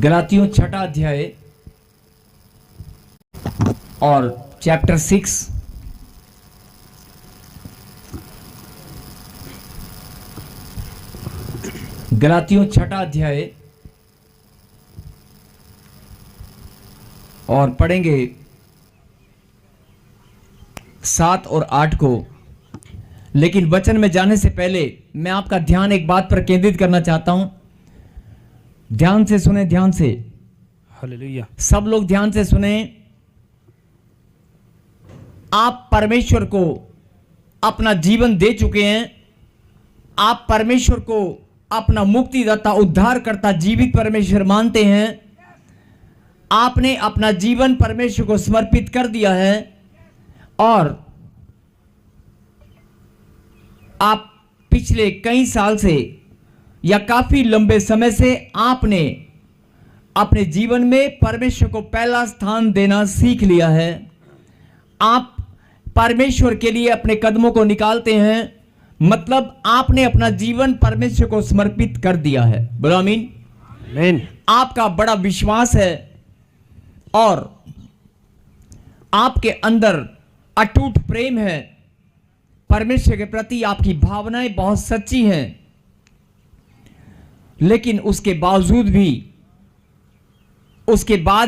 गलातियों 6 अध्याय और चैप्टर 6 गलातियों 6 अध्याय और पढ़ेंगे 7 और 8 को। लेकिन वचन में जाने से पहले मैं आपका ध्यान एक बात पर केंद्रित करना चाहता हूं। ध्यान से सुने, ध्यान से, हालेलुया। सब लोग ध्यान से सुने। आप परमेश्वर को अपना जीवन दे चुके हैं। आप परमेश्वर को अपना मुक्तिदाता, उद्धारकर्ता, जीवित परमेश्वर मानते हैं। आपने अपना जीवन परमेश्वर को समर्पित कर दिया है और आप पिछले कई साल से या काफी लंबे समय से आपने अपने जीवन में परमेश्वर को पहला स्थान देना सीख लिया है। आप परमेश्वर के लिए अपने कदमों को निकालते हैं, मतलब आपने अपना जीवन परमेश्वर को समर्पित कर दिया है। बोलो आमीन। आमीन। आपका बड़ा विश्वास है और आपके अंदर अटूट प्रेम है। परमेश्वर के प्रति आपकी भावनाएं बहुत सच्ची हैं। लेकिन उसके बाद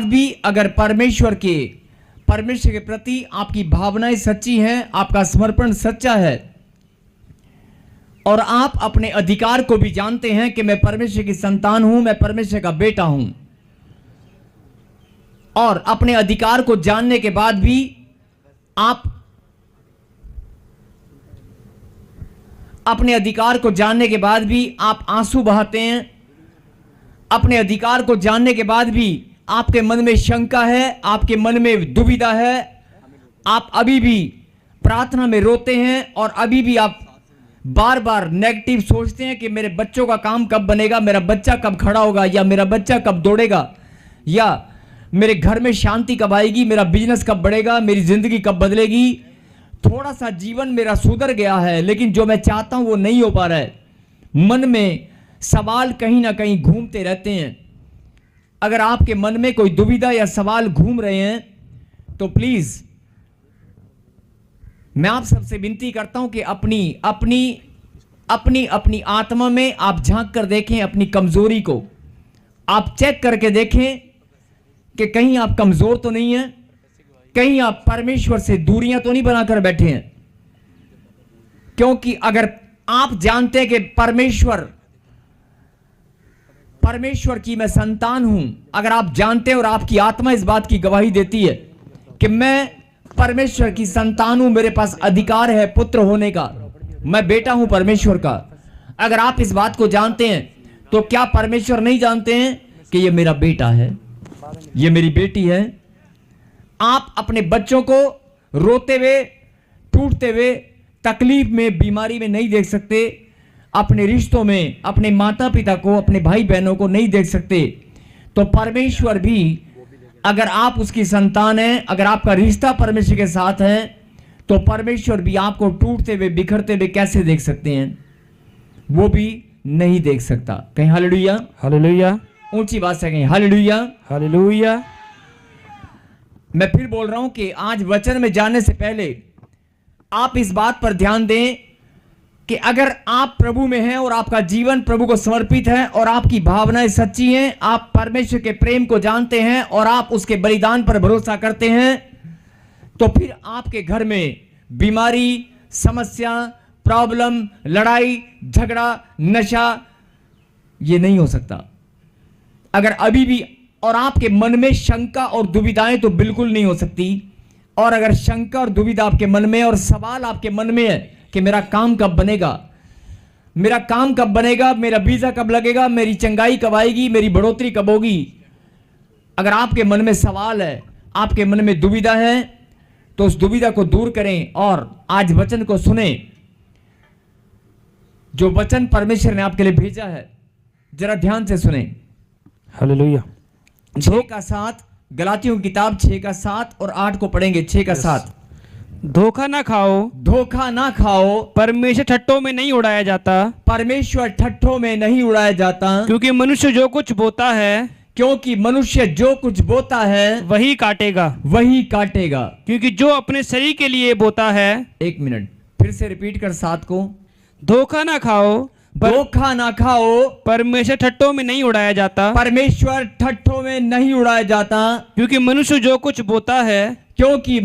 भी अगर परमेश्वर के प्रति आपकी भावनाएं सच्ची हैं, आपका समर्पण सच्चा है और आप अपने अधिकार को भी जानते हैं कि मैं परमेश्वर की संतान हूं, मैं परमेश्वर का बेटा हूं, और अपने अधिकार को जानने के बाद भी आप अपने अधिकार को जानने के बाद भी आप आंसू बहाते हैं। अपने अधिकार को जानने के बाद भी आपके मन में शंका है, आपके मन में दुविधा है, आप अभी भी प्रार्थना में रोते हैं और अभी भी आप बार बार नेगेटिव सोचते हैं कि मेरे बच्चों का काम कब बनेगा, मेरा बच्चा कब खड़ा होगा, या मेरा बच्चा कब दौड़ेगा, या मेरे घर में शांति कब आएगी, मेरा बिजनेस कब बढ़ेगा, मेरी जिंदगी कब बदलेगी। थोड़ा सा जीवन मेरा सुधर गया है लेकिन जो मैं चाहता हूं वो नहीं हो पा रहा है। मन में सवाल कहीं ना कहीं घूमते रहते हैं। अगर आपके मन में कोई दुविधा या सवाल घूम रहे हैं तो प्लीज मैं आप सबसे विनती करता हूं कि अपनी आत्मा में आप झांक कर देखें, अपनी कमजोरी को आप चेक करके देखें कि कहीं आप कमजोर तो नहीं है, कहीं आप परमेश्वर से दूरियां तो नहीं बनाकर बैठे हैं। क्योंकि अगर आप जानते हैं कि परमेश्वर की मैं संतान हूं, अगर आप जानते हैं और आपकी आत्मा इस बात की गवाही देती है कि मैं परमेश्वर की संतान हूं, मेरे पास अधिकार है पुत्र होने का, मैं बेटा हूं परमेश्वर का, अगर आप इस बात को जानते हैं तो क्या परमेश्वर नहीं जानते हैं कि ये मेरा बेटा है, ये मेरी बेटी है। आप अपने बच्चों को रोते हुए, टूटते हुए, तकलीफ में, बीमारी में नहीं देख सकते। अपने रिश्तों में अपने माता पिता को, अपने भाई बहनों को नहीं देख सकते। तो परमेश्वर भी, अगर आप उसकी संतान हैं, अगर आपका रिश्ता परमेश्वर के साथ है, तो परमेश्वर भी आपको टूटते हुए, बिखरते हुए कैसे देख सकते हैं? वो भी नहीं देख सकता। कहीं हालेलुया। हालेलुया। ऊंची बात से कहीं हालेलुया। हालेलुया। मैं फिर बोल रहा हूं कि आज वचन में जाने से पहले आप इस बात पर ध्यान दें कि अगर आप प्रभु में हैं और आपका जीवन प्रभु को समर्पित है और आपकी भावनाएं सच्ची हैं, आप परमेश्वर के प्रेम को जानते हैं और आप उसके बलिदान पर भरोसा करते हैं, तो फिर आपके घर में बीमारी, समस्या, प्रॉब्लम, लड़ाई, झगड़ा, नशा ये नहीं हो सकता। अगर अभी भी और आपके मन में शंका और दुविधाएं तो बिल्कुल नहीं हो सकती। और अगर शंका और दुविधा आपके मन में और सवाल आपके मन में है कि मेरा काम कब बनेगा, मेरा काम कब बनेगा, मेरा वीजा कब लगेगा, मेरी चंगाई कब आएगी, मेरी बढ़ोतरी कब होगी, अगर आपके मन में सवाल है, आपके मन में दुविधा है, तो उस दुविधा को दूर करें और आज वचन को सुने। जो वचन परमेश्वर ने आपके लिए भेजा है, जरा ध्यान से सुने। हालेलुया। 6 का 7, गलातियों की किताब 6 का 7 और 8 को पढ़ेंगे। 6 का 7। धोखा ना खाओ, धोखा ना खाओ, परमेश्वर ठट्ठों में नहीं उड़ाया जाता, परमेश्वर ठट्ठों में नहीं उड़ाया जाता, क्योंकि मनुष्य जो कुछ बोता है क्योंकि मनुष्य जो कुछ बोता है वही काटेगा। वही काटेगा। क्योंकि जो अपने शरीर के लिए बोता है, एक मिनट फिर से रिपीट कर साथ को, धोखा ना खाओ, धोखा ना खाओ, परमेश्वर ठट्टों में नहीं उड़ाया जाता। परमेश्वर ठट्ठों में नहीं उड़ाया जाता। क्योंकि मनुष्य जो कुछ बोता है क्योंकि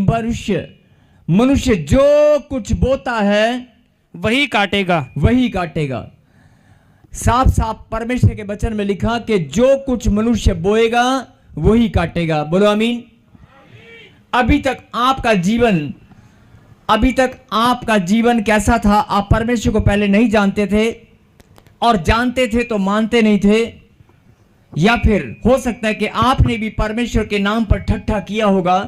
मनुष्य जो कुछ बोता है वही काटेगा। वही काटेगा। साफ साफ परमेश्वर के वचन में लिखा कि जो कुछ मनुष्य बोएगा वही काटेगा। बोलो आमीन। अभी तक आपका जीवन कैसा था? आप परमेश्वर को पहले नहीं जानते थे, और जानते थे तो मानते नहीं थे, या फिर हो सकता है कि आपने भी परमेश्वर के नाम पर ठट्ठा किया होगा।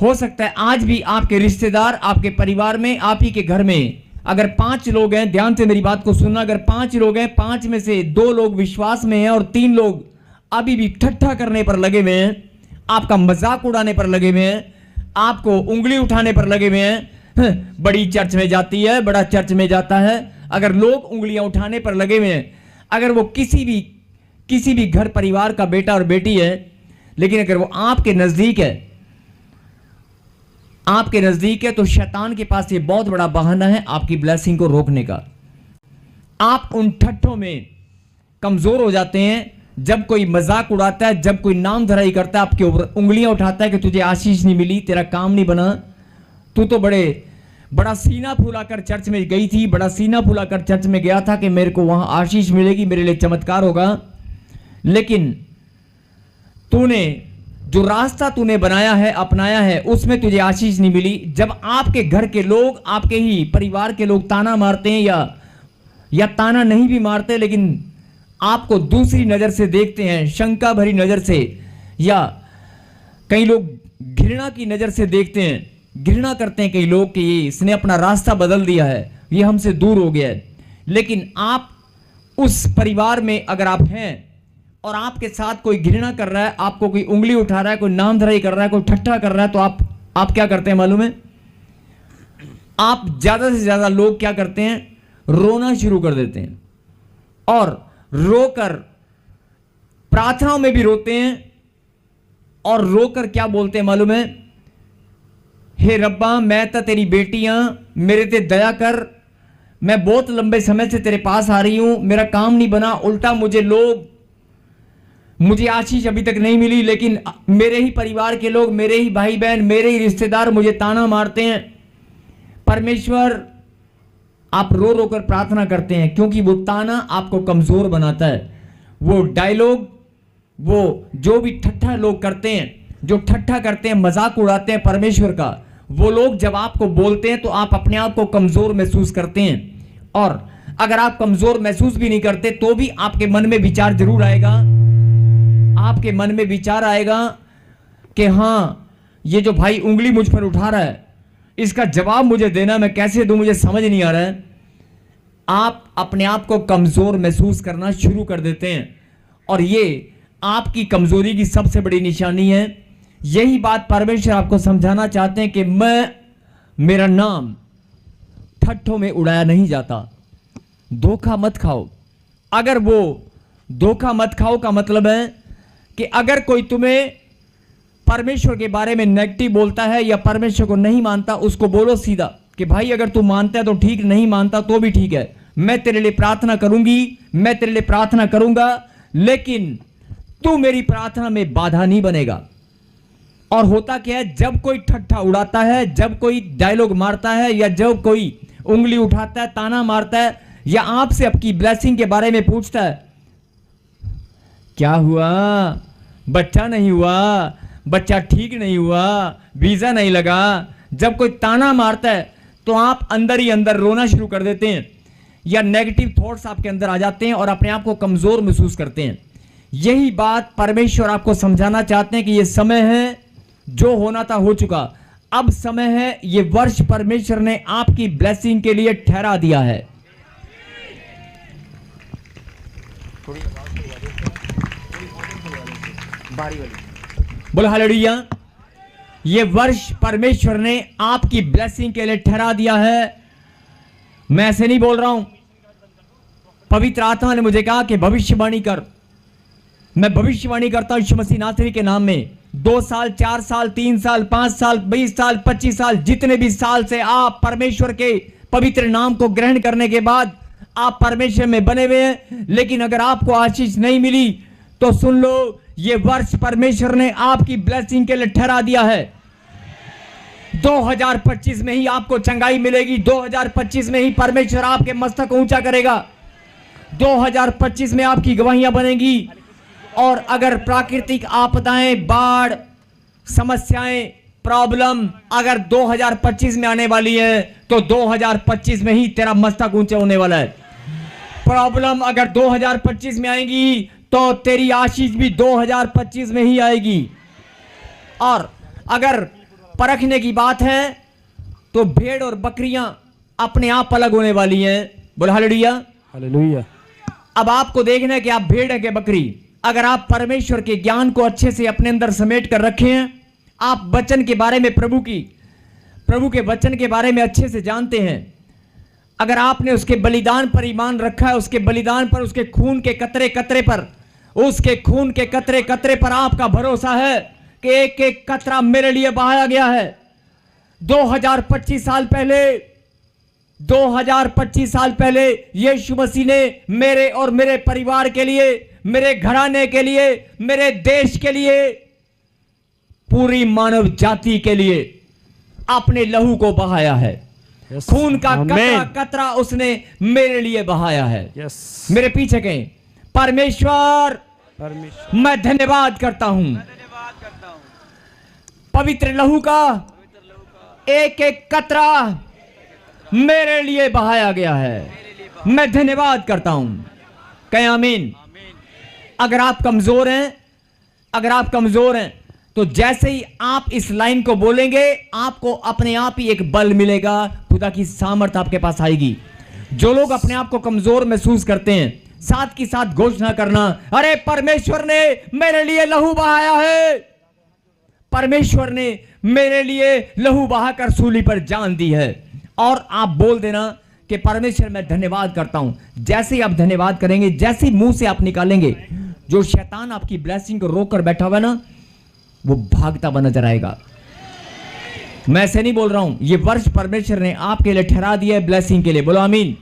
हो सकता है आज भी आपके रिश्तेदार, आपके परिवार में, आप ही के घर में अगर 5 लोग हैं, ध्यान से मेरी बात को सुनना, अगर 5 लोग हैं, 5 में से 2 लोग विश्वास में हैं और 3 लोग अभी भी ठट्ठा करने पर लगे हुए हैं, आपका मजाक उड़ाने पर लगे हुए हैं, आपको उंगली उठाने पर लगे हुए हैं। बड़ी चर्च में जाती है, बड़ा चर्च में जाता है। अगर लोग उंगलियां उठाने पर लगे हुए हैं, अगर वो किसी भी घर परिवार का बेटा और बेटी है, लेकिन अगर वो आपके नजदीक है तो शैतान के पास ये बहुत बड़ा बहाना है आपकी ब्लेसिंग को रोकने का। आप उन ठट्ठों में कमजोर हो जाते हैं जब कोई मजाक उड़ाता है, जब कोई नाम धराई करता है, आपके ऊपर उंगलियां उठाता है कि तुझे आशीष नहीं मिली, तेरा काम नहीं बना, तू तो बड़ा सीना फुलाकर चर्च में गई थी, बड़ा सीना फुलाकर चर्च में गया था कि मेरे को वहां आशीष मिलेगी, मेरे लिए चमत्कार होगा, लेकिन तूने जो रास्ता तूने बनाया है, अपनाया है, उसमें तुझे आशीष नहीं मिली। जब आपके घर के लोग, आपके ही परिवार के लोग ताना मारते हैं या ताना नहीं भी मारते, लेकिन आपको दूसरी नजर से देखते हैं, शंका भरी नजर से, या कई लोग घृणा की नजर से देखते हैं, घृणा करते हैं कई लोग कि ये इसने अपना रास्ता बदल दिया है, ये हमसे दूर हो गया है। लेकिन आप उस परिवार में अगर आप हैं और आपके साथ कोई घृणा कर रहा है, आपको कोई उंगली उठा रहा है, कोई नाम धराई कर रहा है, कोई ठट्ठा कर रहा है, तो आप क्या करते हैं मालूम है? आप ज्यादा से ज्यादा लोग क्या करते हैं? रोना शुरू कर देते हैं, और रोकर प्रार्थनाओं में भी रोते हैं, और रोकर क्या बोलते हैं मालूम है? हे रब्बा, मैं तो तेरी बेटियां, मेरे ते दया कर, मैं बहुत लंबे समय से तेरे पास आ रही हूं, मेरा काम नहीं बना, उल्टा मुझे आशीष अभी तक नहीं मिली, लेकिन मेरे ही परिवार के लोग, मेरे ही भाई बहन, मेरे ही रिश्तेदार मुझे ताना मारते हैं। परमेश्वर, आप रो रो कर प्रार्थना करते हैं, क्योंकि वो ताना आपको कमजोर बनाता है। वो डायलॉग, वो जो भी ठट्ठा लोग करते हैं, जो ठट्ठा करते हैं, मजाक उड़ाते हैं परमेश्वर का, वो लोग जब आपको बोलते हैं तो आप अपने आप को कमजोर महसूस करते हैं। और अगर आप कमजोर महसूस भी नहीं करते तो भी आपके मन में विचार जरूर आएगा, आपके मन में विचार आएगा कि हाँ, ये जो भाई उंगली मुझ पर उठा रहा है, इसका जवाब मुझे देना, मैं कैसे दूं, मुझे समझ नहीं आ रहा है। आप अपने आप को कमजोर महसूस करना शुरू कर देते हैं, और ये आपकी कमजोरी की सबसे बड़ी निशानी है। यही बात परमेश्वर आपको समझाना चाहते हैं कि मेरा नाम ठट्ठों में उड़ाया नहीं जाता। धोखा मत खाओ। अगर वो धोखा मत खाओ का मतलब है कि अगर कोई तुम्हें परमेश्वर के बारे में नेगेटिव बोलता है या परमेश्वर को नहीं मानता, उसको बोलो सीधा कि भाई अगर तू मानता है तो ठीक, नहीं मानता तो भी ठीक है, मैं तेरे लिए प्रार्थना करूंगी, मैं तेरे लिए प्रार्थना करूंगा, लेकिन तू मेरी प्रार्थना में बाधा नहीं बनेगा। और होता क्या है, जब कोई ठट्ठा उड़ाता है, जब कोई डायलॉग मारता है, या जब कोई उंगली उठाता है, ताना मारता है, या आपसे आपकी ब्लेसिंग के बारे में पूछता है, क्या हुआ, बच्चा नहीं हुआ, बच्चा ठीक नहीं हुआ, वीजा नहीं लगा, जब कोई ताना मारता है तो आप अंदर ही अंदर रोना शुरू कर देते हैं, या नेगेटिव थॉट्स आपके अंदर आ जाते हैं और अपने आप को कमजोर महसूस करते हैं। यही बात परमेश्वर आपको समझाना चाहते हैं कि ये समय है, जो होना था हो चुका, अब समय है, ये वर्ष परमेश्वर ने आपकी ब्लेसिंग के लिए ठहरा दिया है। बोलो हालेलुया। ये वर्ष परमेश्वर ने आपकी ब्लेसिंग के लिए ठहरा दिया है। मैं ऐसे नहीं बोल रहा हूं, पवित्र आत्मा ने मुझे कहा कि भविष्यवाणी कर, मैं भविष्यवाणी करता हूं यीशु मसीह नासरी के नाम में, 2 साल, 4 साल, 3 साल, 5 साल, 20 साल, 25 साल, जितने भी साल से आप परमेश्वर के पवित्र नाम को ग्रहण करने के बाद आप परमेश्वर में बने हुए हैं, लेकिन अगर आपको आशीष नहीं मिली तो सुन लो, ये वर्ष परमेश्वर ने आपकी ब्लेसिंग के लिए ठहरा दिया है। 2025 में ही आपको चंगाई मिलेगी, 2025 में ही परमेश्वर आपके मस्तक को ऊंचा करेगा, 2025 में आपकी गवाहियां बनेंगी। और अगर प्राकृतिक आपदाएं, बाढ़, समस्याएं, प्रॉब्लम अगर 2025 में आने वाली है तो 2025 में ही तेरा मस्तक ऊंचा होने वाला है। प्रॉब्लम अगर 2025 में आएगी तो तेरी आशीष भी 2025 में ही आएगी। और अगर परखने की बात है तो भेड़ और बकरियां अपने आप अलग होने वाली हैं। बोल हालेलुया। हालेलुया। अब आपको देखना है कि आप भेड़ है कि बकरी। अगर आप परमेश्वर के ज्ञान को अच्छे से अपने अंदर समेट कर रखे हैं, आप वचन के बारे में प्रभु के वचन के बारे में अच्छे से जानते हैं, अगर आपने उसके बलिदान पर ईमान रखा है, उसके बलिदान पर, उसके खून के कतरे कतरे पर, उसके खून के कतरे कतरे पर आपका भरोसा है कि एक एक कतरा मेरे लिए बहाया गया है। 2025 साल पहले यीशु मसीह ने मेरे और मेरे परिवार के लिए, मेरे घराने के लिए, मेरे देश के लिए, पूरी मानव जाति के लिए अपने लहू को बहाया है। Yes. खून का Amen. कतरा कतरा उसने मेरे लिए बहाया है। यस। मेरे पीछे कहें, परमेश्वर परमेश्वर मैं धन्यवाद करता हूं, पवित्र लहू का एक एक कतरा मेरे लिए बहाया गया है। मैं धन्यवाद करता हूं। कहें आमीन। अगर आप कमजोर हैं तो जैसे ही आप इस लाइन को बोलेंगे, आपको अपने आप ही एक बल मिलेगा, खुदा की सामर्थ आपके पास आएगी। जो लोग अपने आप को कमजोर महसूस करते हैं, साथ की साथ घोषणा करना, अरे परमेश्वर ने मेरे लिए लहू बहाया है, परमेश्वर ने मेरे लिए लहू बहाकर सूली पर जान दी है। और आप बोल देना कि परमेश्वर मैं धन्यवाद करता हूं। जैसे ही आप धन्यवाद करेंगे, जैसे ही मुंह से आप निकालेंगे, जो शैतान आपकी ब्लेसिंग को रोक कर बैठा हुआ ना, वो भागता हुआ नजर आएगा। मैं ऐसे नहीं बोल रहा हूं, ये वर्ष परमेश्वर ने आपके लिए ठहरा दिया है ब्लेसिंग के लिए। बोलो आमीन।